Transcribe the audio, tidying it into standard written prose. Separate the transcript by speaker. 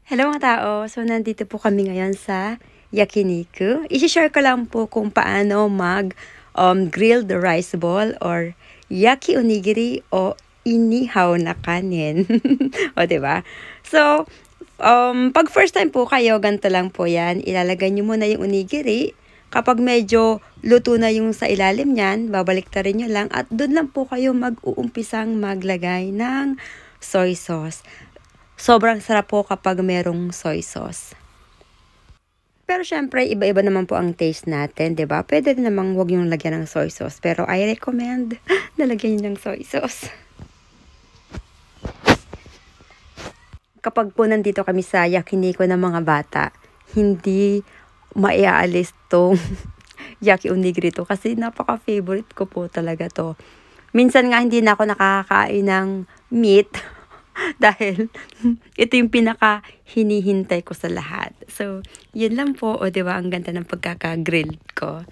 Speaker 1: Hello mga tao! So, nandito po kami ngayon sa Yakiniku. I-share ko lang po kung paano grilled rice ball or yaki onigiri o inihaw na kanin. O, diba? So, pag first time po kayo, ganito lang po yan. Ilalagay nyo muna yung onigiri. Kapag medyo luto na yung sa ilalim niyan, babaliktarin nyo lang at doon lang po kayo mag-uumpisang maglagay ng soy sauce. Sobrang sarap po kapag merong soy sauce. Pero syempre, iba-iba naman po ang taste natin, 'di ba? Pwede din namang wag yung lagyan ng soy sauce, pero I recommend na lagyan niyo ng soy sauce. Kapag po nandito kami sa Yakiniku ng mga bata, hindi maiaalis tong yaki onigiri to kasi napaka-favorite ko po talaga to. Minsan nga hindi na ako nakakain ng meat dahil ito yung pinaka hinihintay ko sa lahat. So, yun lang po. O, diba? Ang ganda ng pagkaka-grill ko.